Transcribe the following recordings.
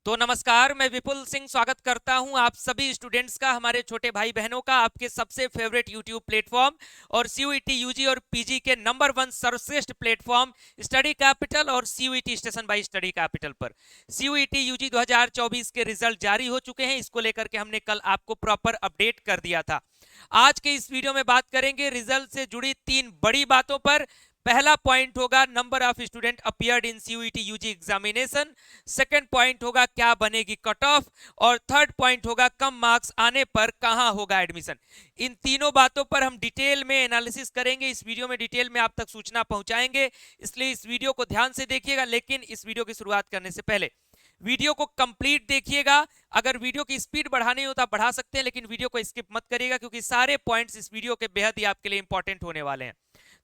तो नमस्कार, मैं विपुल सिंह स्वागत करता हूं आप सभी स्टूडेंट्स का, हमारे छोटे भाई बहनों का, आपके सबसे फेवरेट यूट्यूब प्लेटफॉर्म और सीयूईटी यूजी और पीजी के नंबर 1 सर्वश्रेष्ठ प्लेटफॉर्म स्टडी कैपिटल और CUET station bye study capital पर। सीयूईटी यूजी 2024 के रिजल्ट जारी हो चुके हैं। इसको लेकर के हमने कल आपको प्रॉपर अपडेट कर दिया था। आज के इस वीडियो में बात करेंगे रिजल्ट से जुड़ी 3 बड़ी बातों पर। पहला पॉइंट होगा number of student appeared in CUET UG examination. Second point होगा क्या बनेगी कट ऑफ। और थर्ड पॉइंट होगा कम मार्क्स आने पर कहां होगा एडमिशन। इन तीनों बातों पर हम डिटेल में एनालिसिस करेंगे। इस वीडियो में डिटेल में आप तक सूचना पहुंचाएंगे, इसलिए इस वीडियो को ध्यान से देखिएगा। लेकिन इस वीडियो की शुरुआत करने से पहले वीडियो को कंप्लीट देखिएगा। अगर वीडियो की स्पीड बढ़ानी हो तो आप बढ़ा सकते हैं, लेकिन वीडियो को स्किप मत करिएगा, क्योंकि सारे पॉइंट्स इस वीडियो के बेहद ही आपके लिए इंपॉर्टेंट होने वाले हैं।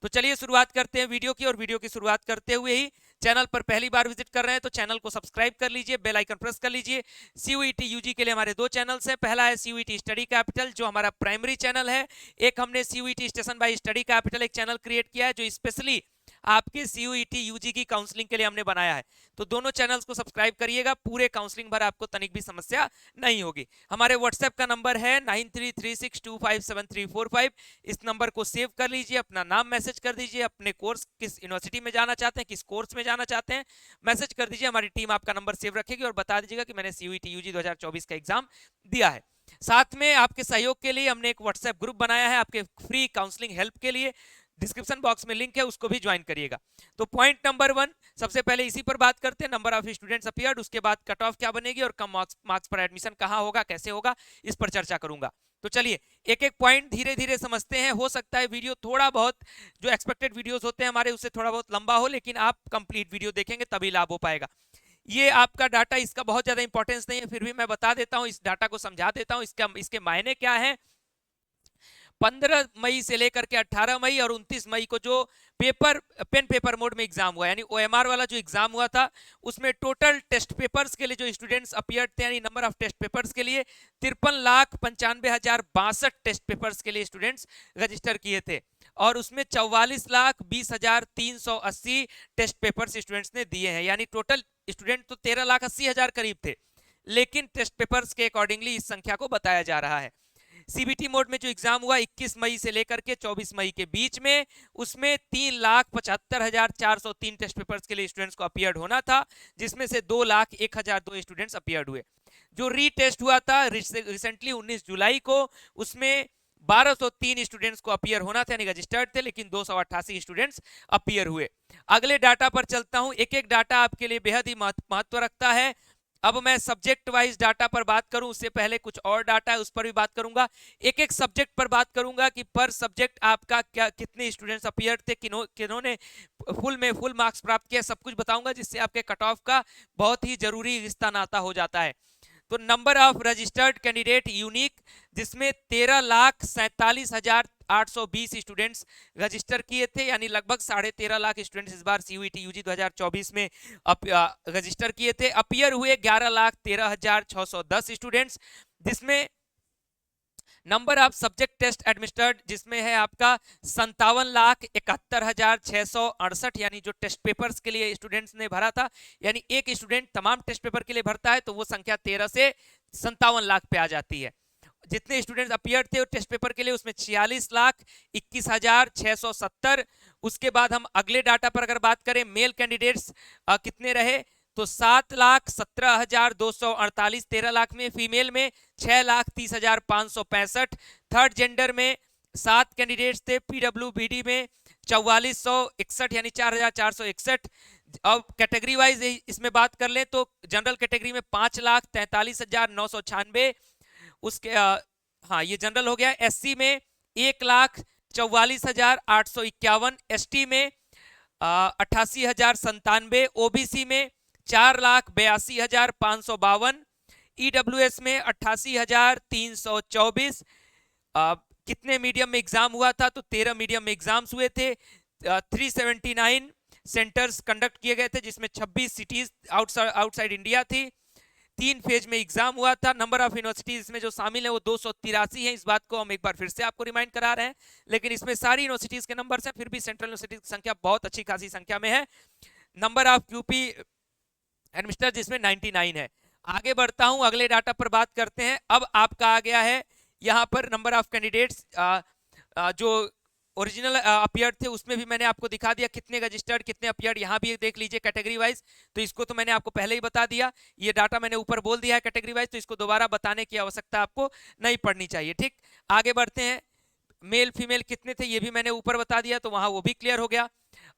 तो चलिए शुरुआत करते हैं वीडियो की। और वीडियो की शुरुआत करते हुए ही चैनल पर पहली बार विजिट कर रहे हैं तो चैनल को सब्सक्राइब कर लीजिए, बेल आइकन प्रेस कर लीजिए। सीयूईटी यूजी के लिए हमारे 2 चैनल्स हैं। पहला है सीयूईटी स्टडी कैपिटल, जो हमारा प्राइमरी चैनल है। एक हमने CUET station bye study capital एक चैनल क्रिएट किया है, जो स्पेशली आपके सीयूईटी यूजी की काउंसलिंग के लिए हमने बनाया है। तो दोनों चैनल्स को सब्सक्राइब करिएगा, पूरे काउंसलिंग भर आपको तनिक भी समस्या नहीं होगी। हमारे व्हाट्सएप का नंबर है 9336257345। इस नंबर को सेव कर लीजिए, अपना नाम मैसेज कर दीजिए, अपने कोर्स किस यूनिवर्सिटी में जाना चाहते हैं, किस कोर्स में जाना चाहते हैं, मैसेज कर दीजिए। हमारी टीम आपका नंबर सेव रखेगी और बता दीजिएगा कि मैंने सीयूईटी यूजी 2024 का एग्जाम दिया है। साथ में आपके सहयोग के लिए हमने एक व्हाट्सएप ग्रुप बनाया है आपके फ्री काउंसलिंग हेल्प के लिए। डिस्क्रिप्शन बॉक्स में लिंक है, उसको भी ज्वाइन करिएगा। तो पॉइंट नंबर 1, सबसे पहले इसी पर बात करते हैं, नंबर ऑफ स्टूडेंट्स अपियर्ड। उसके बाद कट ऑफ क्या बनेगी और कम मार्क्स पर एडमिशन कहां होगा, कैसे होगा, इस पर चर्चा करूंगा। तो चलिए एक एक पॉइंट धीरे धीरे समझते हैं। हो सकता है वीडियो थोड़ा बहुत, जो एक्सपेक्टेड वीडियोस होते हैं हमारे, उससे थोड़ा बहुत लंबा हो, लेकिन आप कंप्लीट वीडियो देखेंगे तभी लाभ हो पाएगा। ये आपका डाटा, इसका बहुत ज्यादा इंपॉर्टेंस नहीं है, फिर भी मैं बता देता हूं, इस डाटा को समझा देता हूं। इसके मायने क्या है। 15 मई से लेकर के 18 मई और 29 मई को जो पेन पेपर मोड में एग्जाम हुआ, यानी ओएमआर वाला जो एग्जाम हुआ था, उसमें टोटल टेस्ट पेपर्स के लिए जो स्टूडेंट्स अपियर्ड थे, यानी नंबर ऑफ टेस्ट पेपर्स के लिए 53,95,062 टेस्ट पेपर्स के लिए स्टूडेंट्स रजिस्टर किए थे। और उसमें 44,20,380 टेस्ट पेपर्स स्टूडेंट्स ने दिए हैं, यानी टोटल स्टूडेंट तो 13,80,000 करीब थे, लेकिन टेस्ट पेपर्स के अकॉर्डिंगली इस संख्या को बताया जा रहा है। सीबीटी मोड में जो एग्जाम हुआ 21 मई से लेकर के 24 मई के बीच में, उसमें 3,75,403 टेस्ट पेपर्स के लिए स्टूडेंट्स को अपियर्ड होना था, जिसमें से 2,01,002 स्टूडेंट्स अपियर्ड हुए। जो रीटेस्ट हुआ था रिसेंटली 19 जुलाई को, उसमें 1203 स्टूडेंट्स को अपियर होना था, यानी रजिस्टर्ड थे, लेकिन 288 स्टूडेंट्स अपियर हुए। अगले डाटा पर चलता हूं। एक एक डाटा आपके लिए बेहद ही महत्व रखता है। अब मैं सब्जेक्ट वाइज डाटा पर बात करूं, उससे पहले कुछ और डाटा है उस पर भी बात करूंगा। एक एक सब्जेक्ट पर बात करूंगा कि पर सब्जेक्ट आपका क्या, कितने स्टूडेंट्स अपियर थे, किन्होंने फुल मार्क्स प्राप्त किया, सब कुछ बताऊंगा, जिससे आपके कट ऑफ का बहुत ही जरूरी रिश्ता नाता हो जाता है। तो number of registered candidate unique, जिसमें 13,47,820 स्टूडेंट्स रजिस्टर किए थे, यानी लगभग 13.5 लाख स्टूडेंट्स इस बार सीयूईटी यूजी 2024 में रजिस्टर किए थे। अपियर हुए 11,13,610 स्टूडेंट्स, जिसमें number of subject test administered, जिसमें है आपका 57,71,668, यानी जो टेस्ट पेपर्स के लिए स्टूडेंट्स ने भरा था, यानी एक स्टूडेंट तमाम टेस्ट पेपर के लिए भरता है तो वो संख्या 13 से 57 लाख पे आ जाती है। जितने स्टूडेंट्स अपियर थे टेस्ट पेपर के लिए, उसमें 46,21,670। उसके बाद हम अगले डाटा पर अगर बात करें, मेल कैंडिडेट्स कितने रहे, तो 7,17,248 13 लाख में। फीमेल में 6,30,565। थर्ड जेंडर में 7 कैंडिडेट्स थे। पीडब्ल्यूबीडी में 4461, यानी 4,461। अब कैटेगरी वाइज इसमें बात कर लें तो जनरल कैटेगरी में 5,43,996। उसके हाँ, ये जनरल हो गया। एससी में 1,44,851। एसटी में 88,097। ओबीसी में 4,82,552। ईडब्ल्यूएस में 88,324। कितने मीडियम में एग्जाम हुआ था, तो 13 मीडियम में एग्जाम्स हुए थे। 379 सेंटर्स कंडक्ट किए गए थे, जिसमें 26 सिटीज आउटसाइड इंडिया थी। 3 फेज में एग्जाम हुआ था। नंबर ऑफ यूनिवर्सिटीज में जो शामिल है वो 283 है। इस बात को हम एक बार फिर से आपको रिमाइंड करा रहे हैं, लेकिन इसमें सारी यूनिवर्सिटीज के नंबर हैं, फिर भी सेंट्रल यूनिवर्सिटी की संख्या बहुत अच्छी खासी संख्या में है। नंबर ऑफ यूपी एडमिनिस्टर जिसमें 99 है। आगे बढ़ता हूं, अगले डाटा पर बात करते हैं। अब आपका आ गया है यहाँ पर नंबर ऑफ कैंडिडेट्स, जो ओरिजिनल अपीयर थे उसमें भी मैंने आपको दिखा दिया कितने रजिस्टर्ड कितने अपीयर, यहाँ भी देख लीजिए कैटेगरी वाइज। तो इसको तो मैंने आपको पहले ही बता दिया, ये डाटा मैंने ऊपर बोल दिया है कैटेगरी वाइज, तो इसको दोबारा बताने की आवश्यकता आपको नहीं पड़नी चाहिए। ठीक, आगे बढ़ते हैं। मेल फीमेल कितने थे ये भी मैंने ऊपर बता दिया, तो वहां वो भी क्लियर हो गया।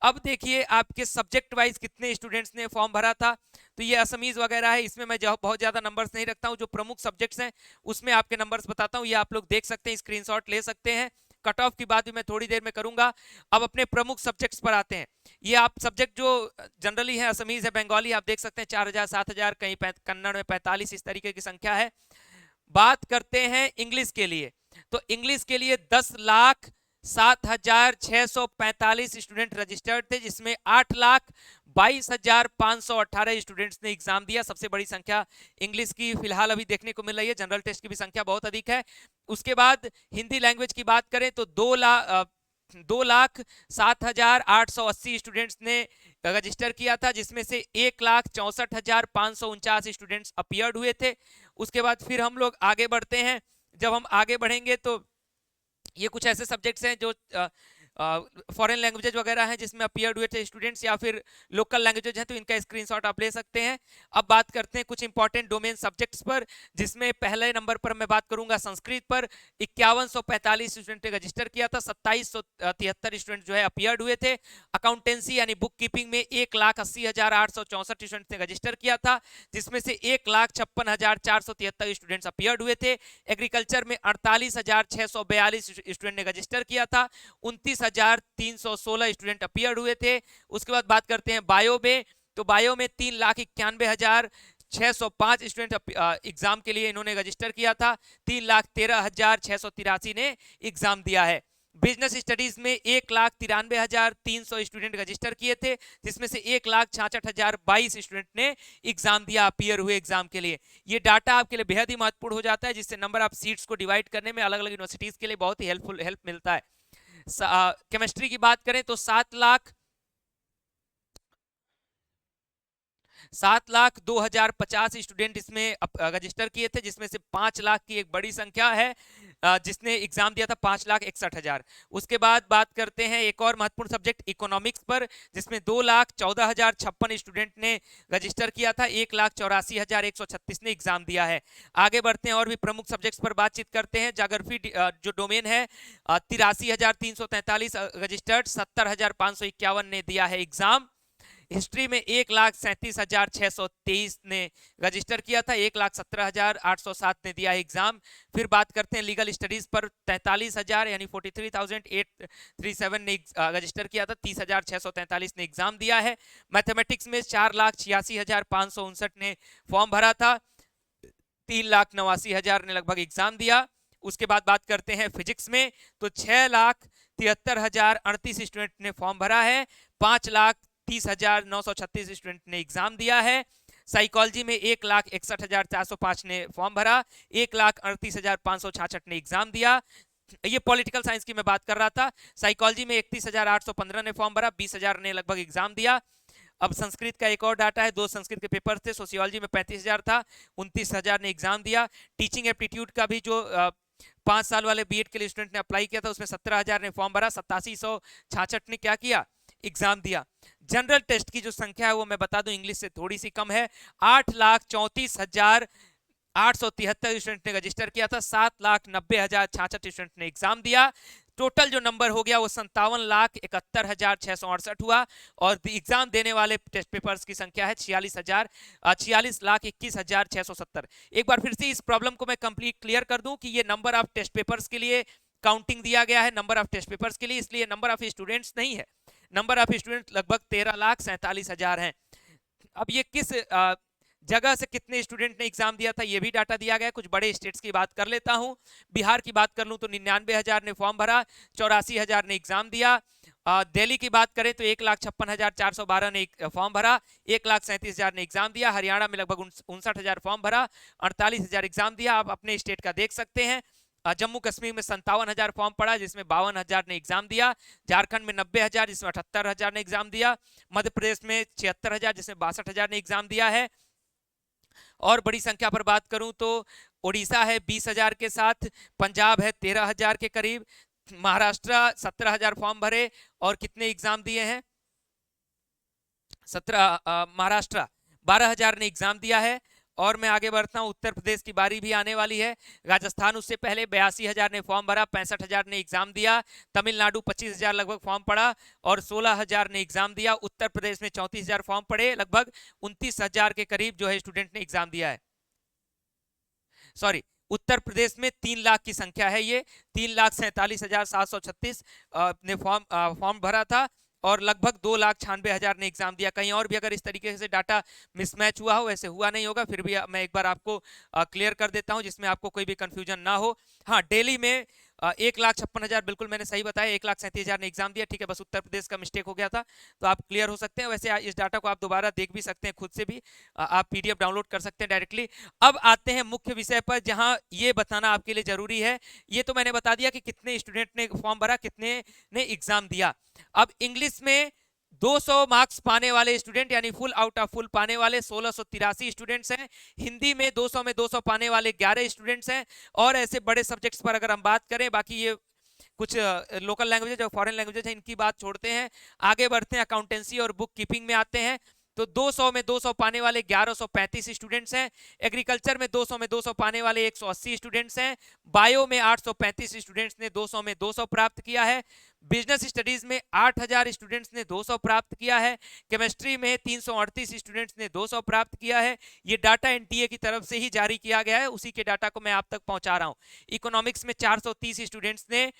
अब देखिए आपके सब्जेक्ट वाइज कितने स्टूडेंट्स ने फॉर्म भरा था। तो ये असमीज वगैरह है, इसमें मैं बहुत ज्यादा नंबर्स नहीं रखता हूँ, जो प्रमुख सब्जेक्ट्स हैं उसमें आपके नंबर्स बताता हूँ, ये आप लोग देख सकते हैं, स्क्रीनशॉट ले सकते हैं। कट ऑफ की बात भी मैं थोड़ी देर में करूंगा। अब अपने प्रमुख सब्जेक्ट्स पर आते हैं। ये आप सब्जेक्ट जो जनरली है, असमीज है, बंगाली, आप देख सकते हैं 4000 7000, कहीं कन्नड़ में 45, इस तरीके की संख्या है। बात करते हैं इंग्लिश के लिए, तो इंग्लिश के लिए 10,07,645 स्टूडेंट रजिस्टर्ड थे, जिसमें 8,22,518 स्टूडेंट्स ने एग्जाम दिया। सबसे बड़ी संख्या इंग्लिश की फिलहाल अभी देखने को मिल रही है, जनरल टेस्ट की भी संख्या बहुत अधिक है। उसके बाद हिंदी लैंग्वेज की बात करें तो 2,07,880 स्टूडेंट्स ने रजिस्टर किया था, जिसमें से 1,64,549 स्टूडेंट्स अपीयर्ड हुए थे। उसके बाद फिर हम लोग आगे बढ़ते हैं। जब हम आगे बढ़ेंगे तो ये कुछ ऐसे सब्जेक्ट्स हैं जो फॉरेन लैंग्वेजेज वगैरह हैं जिसमें अपीयर्ड हुए थे स्टूडेंट्स, या फिर लोकल लैंग्वेजेज हैं तो इनका स्क्रीनशॉट आप ले सकते हैं। अब बात करते हैं कुछ इंपॉर्टेंट डोमेन सब्जेक्ट्स पर, जिसमें पहले नंबर पर मैं बात करूंगा संस्कृत पर। 5145 स्टूडेंट ने रजिस्टर किया था, 2773 स्टूडेंट जो है अपीयर्ड हुए थे। अकाउंटेंसी यानी बुक कीपिंग में 1,80,864 स्टूडेंट ने रजिस्टर किया था, जिसमें से 1,56,473 स्टूडेंट्स अपीयर्ड हुए थे। एग्रीकल्चर में 48,642 स्टूडेंट ने रजिस्टर किया था, 29,316 स्टूडेंट अपीयर हुए थे। उसके बाद बात करते हैं बायो में, तो बायो में 3,91,605 स्टूडेंट एग्जाम के लिए इन्होंने रजिस्टर किया था, 3,13,683 ने एग्जाम दिया है। बिजनेस स्टडीज में 1,93,300 स्टूडेंट रजिस्टर किए थे, जिसमें से 1,66,022 स्टूडेंट ने एग्जाम दिया, अपीयर हुए एग्जाम के लिए। ये डाटा आपके लिए बेहद ही महत्वपूर्ण हो जाता है, जिससे नंबर ऑफ सीट्स को डिवाइड करने में अलग अलग यूनिवर्सिटीज के लिए बहुत ही हेल्प मिलता है। केमिस्ट्री की बात करें तो 7,02,050 स्टूडेंट इसमें रजिस्टर किए थे, जिसमें से 5 लाख की एक बड़ी संख्या है जिसने एग्जाम दिया था, 5,61,000। उसके बाद बात करते हैं एक और महत्वपूर्ण सब्जेक्ट इकोनॉमिक्स पर, जिसमें 2,14,056 स्टूडेंट ने रजिस्टर किया था, 1,84,136 ने एग्जाम दिया है। आगे बढ़ते हैं और भी प्रमुख सब्जेक्ट्स पर बातचीत करते हैं। ज्योग्राफी जो डोमेन है, 83,343 रजिस्टर्ड, 70,551 ने दिया है एग्जाम। हिस्ट्री में 1,37,623 ने रजिस्टर किया था, 1,17,807 ने दिया एग्जाम। फिर बात करते हैं लीगल स्टडीज पर, 43,000 यानी 43,837 ने रजिस्टर किया था, 30,643 ने एग्जाम दिया है। मैथमेटिक्स में 4,86,559 ने फॉर्म भरा था, 3,89,000 ने लगभग एग्जाम दिया। उसके बाद बात करते हैं फिजिक्स में, तो 6,73,038 स्टूडेंट ने फॉर्म भरा है, 5,30,936 स्टूडेंट ने एग्जाम दिया है। साइकोलॉजी में 1,61,405 ने फॉर्म भरा, 1,38,566 ने एग्जाम दिया। ये पॉलिटिकल साइंस की मैं बात कर रहा था। साइकोलॉजी में 31,815 ने फॉर्म भरा, 20,000 ने लगभग एग्जाम दिया। अब संस्कृत का एक और डाटा है, 2 संस्कृत के पेपर थे। सोशियोलॉजी में 35,000 था, 29,000 ने एग्जाम दिया। टीचिंग एप्टीट्यूड का भी जो 5 साल वाले बीएड के लिए स्टूडेंट ने अप्लाई किया था, उसमें 17,000 ने फॉर्म भरा, 87,166 ने क्या किया, एग्जाम दिया। जनरल टेस्ट की जो संख्या है वो मैं बता दूं इंग्लिश से थोड़ी सी कम है, 8,34,873 स्टूडेंट ने रजिस्टर किया था, 7,90,066 स्टूडेंट ने एग्जाम दिया। टोटल जो नंबर हो गया वो 57,71,668 हुआ, और एग्जाम देने वाले टेस्ट पेपर्स की संख्या है 46,21,670। एक बार फिर से इस प्रॉब्लम को मैं कंप्लीट क्लियर कर दूं कि ये नंबर ऑफ टेस्ट पेपर्स के लिए काउंटिंग दिया गया है, नंबर ऑफ टेस्ट पेपर्स के लिए, इसलिए नंबर ऑफ स्टूडेंट्स नहीं है। नंबर ऑफ स्टूडेंट लगभग 13,47,000 हैं। अब ये किस जगह से कितने स्टूडेंट ने एग्जाम दिया था ये भी डाटा दिया गया है। कुछ बड़े स्टेट्स की बात कर लेता हूं। बिहार की बात कर लूं तो 99,000 ने फॉर्म भरा, 84,000 ने एग्जाम दिया। दिल्ली की बात करें तो 1,56,412 ने फॉर्म भरा, 1,37,000 ने एग्जाम दिया। हरियाणा में लगभग 59,000 फॉर्म भरा, 48,000 एग्जाम दिया। आप अपने स्टेट का देख सकते हैं। जम्मू कश्मीर में 57,000 फॉर्म पड़ा, जिसमें 52,000 ने एग्जाम दिया। झारखंड में 90,000, जिसमें 78,000 ने एग्जाम दिया। मध्य प्रदेश में 76,000, जिसमें 62,000 ने एग्जाम दिया है। और बड़ी संख्या पर बात करूं तो उड़ीसा है 20,000 के साथ, पंजाब है 13,000 के करीब, महाराष्ट्र 17,000 फॉर्म भरे और कितने एग्जाम दिए हैं 17, महाराष्ट्र 12,000 ने एग्जाम दिया है। और मैं आगे बढ़ता हूं, उत्तर प्रदेश की बारी भी आने वाली है। राजस्थान उससे पहले 82,000 ने फॉर्म भरा, 65,000 ने एग्जाम दिया। तमिलनाडु 25,000 लगभग फॉर्म पड़ा और 16,000 ने एग्जाम दिया। उत्तर प्रदेश में 34,000 फॉर्म पड़े, लगभग 29,000 के करीब जो है स्टूडेंट ने एग्जाम दिया है। सॉरी, उत्तर प्रदेश में 3 लाख की संख्या है, ये 3,47,736 ने फॉर्म भरा था और लगभग 2,96,000 ने एग्जाम दिया। कहीं और भी अगर इस तरीके से डाटा मिसमैच हुआ हो, वैसे हुआ नहीं होगा, फिर भी मैं एक बार आपको क्लियर कर देता हूं जिसमें आपको कोई भी कंफ्यूजन ना हो। हाँ, दिल्ली में 1,56,000 बिल्कुल मैंने सही बताया, 1,37,000 ने एग्जाम दिया। ठीक है, बस उत्तर प्रदेश का मिस्टेक हो गया था, तो आप क्लियर हो सकते हैं। वैसे इस डाटा को आप दोबारा देख भी सकते हैं, खुद से भी आप पीडीएफ डाउनलोड कर सकते हैं डायरेक्टली। अब आते हैं मुख्य विषय पर, जहां ये बताना आपके लिए जरूरी है। ये तो मैंने बता दिया कि कितने स्टूडेंट ने फॉर्म भरा, कितने ने एग्जाम दिया। अब इंग्लिश में 200 मार्क्स पाने वाले स्टूडेंट यानी फुल आउट ऑफ फुल पाने वाले 1683 स्टूडेंट्स हैं। हिंदी में 200 में 200 पाने वाले 11 स्टूडेंट्स हैं। और ऐसे बड़े सब्जेक्ट्स पर अगर हम बात करें, बाकी ये कुछ लोकल लैंग्वेजेज और फॉरेन लैंग्वेजेज हैं, इनकी बात छोड़ते हैं, आगे बढ़ते हैं, अकाउंटेंसी और बुक कीपिंग में आते हैं। तो 200 में 200 पाने वाले 1135 स्टूडेंट्स हैं। एग्रीकल्चर में 200 में 200 पाने वाले 180 स्टूडेंट्स हैं। बायो में 835 स्टूडेंट्स ने 200 में 200 प्राप्त किया है। बिजनेस स्टडीज में 8,000 स्टूडेंट्स ने 200 प्राप्त किया है। केमिस्ट्री में 338 स्टूडेंट्स ने 200 प्राप्त किया है। ये डाटा एनटीए की तरफ से ही जारी किया गया है, उसी के डाटा को मैं आप तक पहुंचा रहा हूं। इकोनॉमिक्स में 430 स्टूडेंट्स ने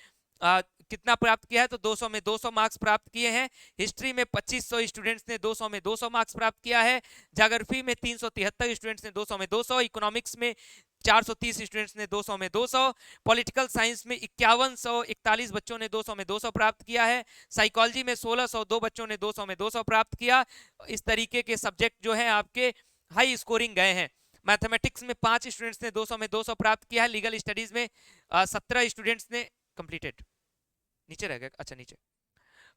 कितना प्राप्त किया है, तो 200 में 200 मार्क्स प्राप्त किए हैं। हिस्ट्री में 2500 स्टूडेंट्स ने 200 में 200 मार्क्स प्राप्त किया है। ज्योग्राफी में 373 स्टूडेंट्स ने 200 में 200, इकोनॉमिक्स में 430 स्टूडेंट्स ने 200 में 200, पॉलिटिकल साइंस में 5141 बच्चों ने 200 में 200 प्राप्त किया है। साइकोलॉजी में 1602 बच्चों ने 200 में 200 प्राप्त किया। इस तरीके के सब्जेक्ट जो है आपके हाई स्कोरिंग गए हैं। मैथमेटिक्स में 5 स्टूडेंट्स ने 200 में 200 प्राप्त किया है। लीगल स्टडीज में 17 स्टूडेंट्स ने कंप्लीटेड, नीचे रह गया, अच्छा नीचे,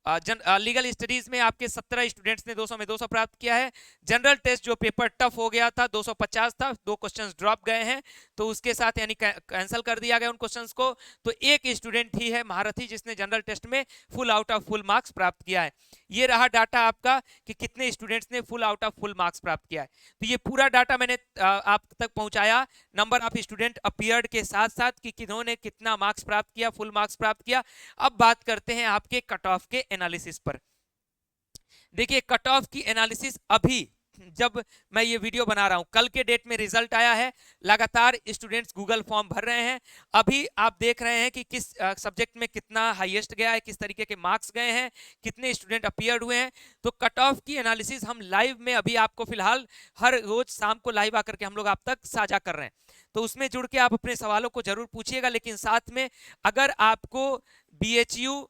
लीगल स्टडीज में आपके 17 स्टूडेंट्स ने 200 में 200 प्राप्त किया है। जनरल टेस्ट जो पेपर टफ हो गया था, 250 था, 2 क्वेश्चंस ड्रॉप गए हैं, तो उसके साथ यानी कैंसिल कर दिया गया उन क्वेश्चंस को। तो एक स्टूडेंट ही है महारथी जिसने जनरल टेस्ट में full out of full marks प्राप्त किया है। ये रहा डाटा आपका कि कितने स्टूडेंट्स ने full out of full marks प्राप्त किया है। तो ये पूरा डाटा मैंने आप तक पहुंचाया, नंबर ऑफ स्टूडेंट अपीयर्ड के साथ साथ कि किन्होंने कितना मार्क्स प्राप्त किया, फुल मार्क्स प्राप्त किया। अब बात करते हैं आपके कट ऑफ के एनालिसिस पर। देखिए, कट ऑफ की एनालिसिस अभी जब मैं ये वीडियो बना रहा हूं, कल के डेट में रिजल्ट आया है। लगातार स्टूडेंट्स गूगल फॉर्म भर रहे हैं। अभी आप देख रहे हैं कि किस सब्जेक्ट में कितना हाईएस्ट गया है, किस तरीके के मार्क्स गए हैं, कितने स्टूडेंट अपीयर्ड हुए हैं। तो कट ऑफ की एनालिसिस हम लाइव में अभी आपको फिलहाल हर रोज शाम को लाइव आकर के हम लोग आप तक साझा कर रहे हैं। तो उसमें जुड़ के आप अपने सवालों को जरूर पूछिएगा। लेकिन साथ में अगर आपको बीएचयू,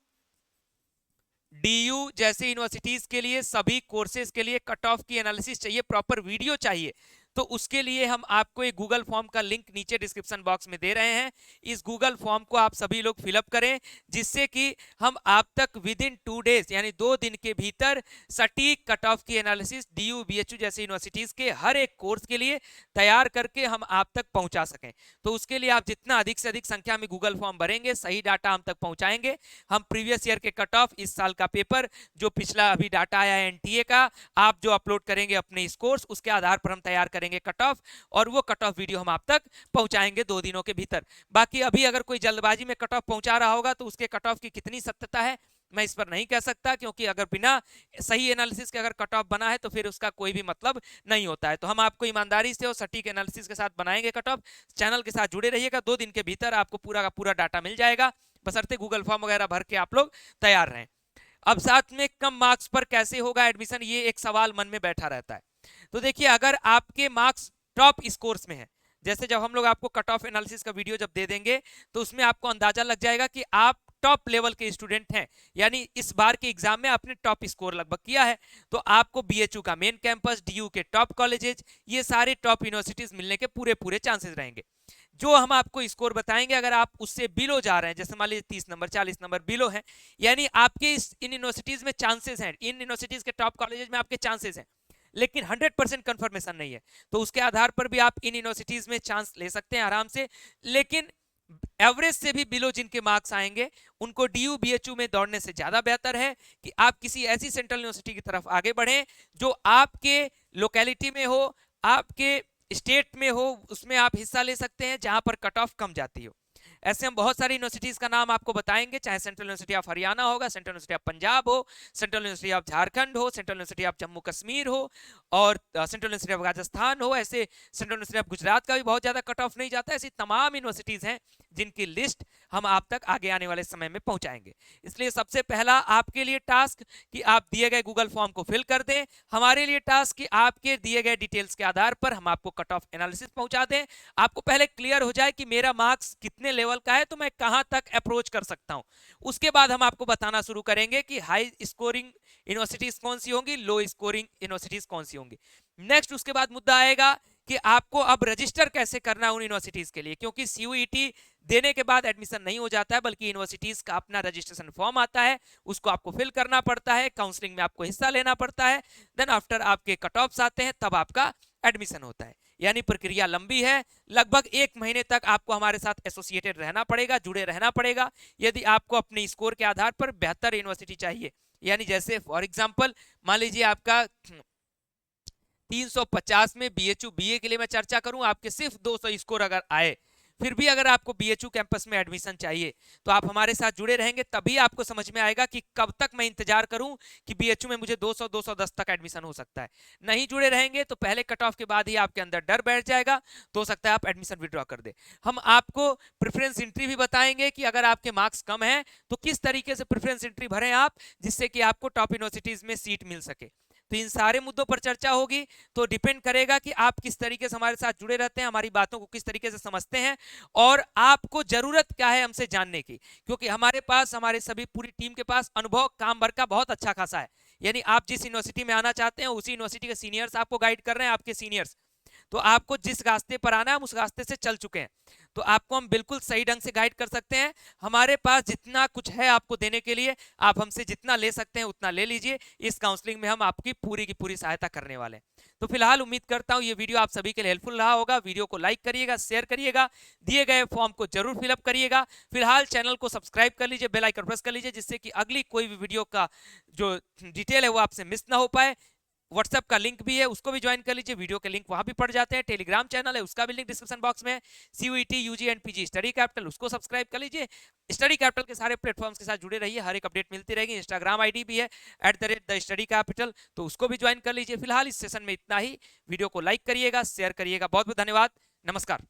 डीयू जैसे यूनिवर्सिटीज के लिए सभी कोर्सेज के लिए कट ऑफ की एनालिसिस चाहिए, प्रॉपर वीडियो चाहिए, तो उसके लिए हम आपको एक गूगल फॉर्म का लिंक नीचे डिस्क्रिप्शन बॉक्स में दे रहे हैं। इस गूगल फॉर्म को आप सभी लोग फिलअप करें, जिससे कि हम आप तक विद इन 2 डेज यानी 2 दिन के भीतर सटीक कट ऑफ की एनालिसिस डीयू, बीएचयू जैसे यूनिवर्सिटीज के हर एक कोर्स के लिए तैयार करके हम आप तक पहुंचा सकें। तो उसके लिए आप जितना अधिक से अधिक संख्या में गूगल फॉर्म भरेंगे, सही डाटा हम तक पहुंचाएंगे। हम प्रीवियस ईयर के कट ऑफ, इस साल का पेपर, जो पिछला अभी डाटा आया है एनटीए का, आप जो अपलोड करेंगे अपने इस कोर्स, उसके आधार पर हम तैयार करेंगे कट ऑफ, और वो कट ऑफ वीडियो हम आप तक पहुंचाएंगे 2 दिनों के भीतर। बाकी अभी अगर कोई जल्दबाजी में कट ऑफ पहुंचा रहा होगा तो उसके कट ऑफ की कितनी सत्यता है मैं इस पर नहीं कह सकता, क्योंकि अगर बिना सही एनालिसिस के अगर कट ऑफ बना है तो फिर उसका कोई भी मतलब नहीं होता है। तो हम आपको ईमानदारी से और सटीक एनालिसिस के साथ बनाएंगे कट ऑफ। चैनल के साथ जुड़े रहिएगा, 2 दिन के भीतर आपको पूरा का पूरा डाटा मिल जाएगा, बशर्ते गूगल फॉर्म वगैरह भर के आप लोग तैयार रहें। अब साथ में कम मार्क्स पर कैसे होगा एडमिशन, ये एक सवाल मन में बैठा रहता है। तो देखिए, अगर आपके मार्क्स टॉप स्कोर्स में है, जैसे जब हम लोग आपको कट ऑफ एनालिसिस का वीडियो जब दे देंगे तो उसमें आपको अंदाजा लग जाएगा कि आप टॉप लेवल के स्टूडेंट हैं, यानी इस बार के एग्जाम में आपने टॉप स्कोर लगभग किया है, तो आपको बीएचयू का मेन कैंपस, डीयू के टॉप कॉलेजेस, ये सारे टॉप यूनिवर्सिटीज मिलने के पूरे पूरे चांसेस रहेंगे। जो हम आपको स्कोर बताएंगे, अगर आप उससे बिलो जा रहे हैं, जैसे मान लीजिए 30 नंबर 40 नंबर बिलो हैं, यानी आपके इन यूनिवर्सिटीज में चांसेस हैं, इन यूनिवर्सिटीज के टॉप कॉलेजेस में आपके चांसेस हैं, लेकिन 100% कंफर्मेशन नहीं है, तो उसके आधार पर भी आप इन यूनिवर्सिटीज में चांस ले सकते हैं आराम से। लेकिन एवरेज से भी बिलो जिनके मार्क्स आएंगे उनको डीयू बीएचयू में दौड़ने से ज्यादा बेहतर है कि आप किसी ऐसी सेंट्रल यूनिवर्सिटी की तरफ आगे बढ़ें जो आपके लोकेलिटी में हो, आपके स्टेट में हो, उसमें आप हिस्सा ले सकते हैं जहां पर कट ऑफ कम जाती हो। ऐसे हम बहुत सारी यूनिवर्सिटीज का नाम आपको बताएंगे, चाहे सेंट्रल यूनिवर्सिटी ऑफ हरियाणा होगा, सेंट्रल यूनिवर्सिटी ऑफ पंजाब हो, सेंट्रल यूनिवर्सिटी ऑफ झारखंड हो, central university of Jammu Kashmir हो, और सेंट्रल यूनिवर्सिटी ऑफ राजस्थान हो। ऐसे सेंट्रल यूनिवर्सिटी ऑफ गुजरात का भी बहुत ज्यादा कट ऑफ नहीं जाता। ऐसी तमाम यूनिवर्सिटीज हैं जिनकी लिस्ट हम आप तक आगे आने वाले समय में पहुंचाएंगे। इसलिए सबसे पहला आपके लिए टास्क कि आप दिए गए गूगल फॉर्म को फिल कर दें, हमारे लिए टास्क कि आपके दिए गए डिटेल्स के आधार पर हम आपको कट ऑफ एनालिसिस पहुंचा दें। आपको पहले क्लियर हो जाए कि मेरा मार्क्स कितने लेवल का है, तो मैं कहां तक अप्रोच कर सकता हूं। उसके बाद हम आपको बताना शुरू करेंगे कि हाई स्कोरिंग यूनिवर्सिटीज कौन सी होंगी, लो स्कोरिंग यूनिवर्सिटीज कौन सी होंगी। नेक्स्ट उसके बाद मुद्दा आएगा कि आपको अब रजिस्टर कैसे करना है उन यूनिवर्सिटीज के लिए, क्योंकि सीयूईटी देने के बाद एडमिशन नहीं हो जाता है, बल्कि यूनिवर्सिटीज का अपना रजिस्ट्रेशन फॉर्म आता है, उसको आपको फिल करना पड़ता है, काउंसलिंग में आपको हिस्सा लेना पड़ता है, देन आफ्टर आपके कट ऑफ्स आते हैं, तब आपका एडमिशन होता है। यानी प्रक्रिया लंबी है, लगभग 1 महीने तक आपको हमारे साथ एसोसिएटेड रहना पड़ेगा, जुड़े रहना पड़ेगा, यदि आपको अपने स्कोर के आधार पर बेहतर यूनिवर्सिटी चाहिए। यानी जैसे फॉर एग्जाम्पल मान लीजिए आपका 350 में बीएचयू बीए के लिए मैं चर्चा करूं, आपके सिर्फ 200 स्कोर अगर आए, फिर भी अगर आपको बीएचयू कैंपस में एडमिशन चाहिए, तो आप हमारे साथ जुड़े रहेंगे, तभी आपको समझ में आएगा कि कब तक मैं इंतजार करूं कि बीएचयू में मुझे 200-210 तक एडमिशन हो सकता है। नहीं जुड़े रहेंगे तो पहले कट ऑफ के बाद ही आपके अंदर डर बैठ जाएगा, तो हो सकता है आप एडमिशन विड्रॉ कर दे। हम आपको प्रेफरेंस एंट्री भी बताएंगे कि अगर आपके मार्क्स कम है तो किस तरीके से प्रेफरेंस एंट्री भरें आप, जिससे कि आपको टॉप यूनिवर्सिटीज में सीट मिल सके। तो इन सारे मुद्दों पर चर्चा होगी। तो डिपेंड करेगा कि आप किस तरीके से हमारे साथ जुड़े रहते हैं, हमारी बातों को किस तरीके से समझते हैं, और आपको जरूरत क्या है हमसे जानने की, क्योंकि हमारे पास, हमारे सभी पूरी टीम के पास अनुभव काम भर का बहुत अच्छा खासा है। यानी आप जिस यूनिवर्सिटी में आना चाहते हैं उसी यूनिवर्सिटी के सीनियर्स आपको गाइड कर रहे हैं, आपके सीनियर्स, तो आपको जिस रास्ते पर आना है हम उस रास्ते से चल चुके हैं, तो आपको हम बिल्कुल सही ढंग से गाइड कर सकते हैं। हमारे पास जितना कुछ है आपको देने के लिए, आप हमसे जितना ले सकते हैं उतना ले लीजिए। इस काउंसलिंग में हम आपकी पूरी की पूरी सहायता करने वाले हैं। तो फिलहाल उम्मीद करता हूं ये वीडियो आप सभी के लिए हेल्पफुल रहा होगा। वीडियो को लाइक करिएगा, शेयर करिएगा, दिए गए फॉर्म को जरूर फिलअप करिएगा। फिलहाल चैनल को सब्सक्राइब कर लीजिए, बेल आइकन प्रेस कर लीजिए, जिससे कि अगली कोई भी वीडियो का जो डिटेल है वो आपसे मिस ना हो पाए। व्हाट्सएप का लिंक भी है, उसको भी ज्वाइन कर लीजिए, वीडियो के लिंक वहां भी पड़ जाते हैं। टेलीग्राम चैनल है, उसका भी लिंक डिस्क्रिप्शन बॉक्स में है। CUET UG and PG study capital, उसको सब्सक्राइब कर लीजिए। स्टडी कैपिटल के सारे प्लेटफॉर्म्स के साथ जुड़े रहिए, हर एक अपडेट मिलती रहेगी। इंस्टाग्राम आईडी भी है @द स्टडी कैपिटल, तो उसको भी ज्वाइन कर लीजिए। फिलहाल इस सेशन में इतना ही। वीडियो को लाइक करिएगा, शेयर करिएगा। बहुत बहुत धन्यवाद, नमस्कार।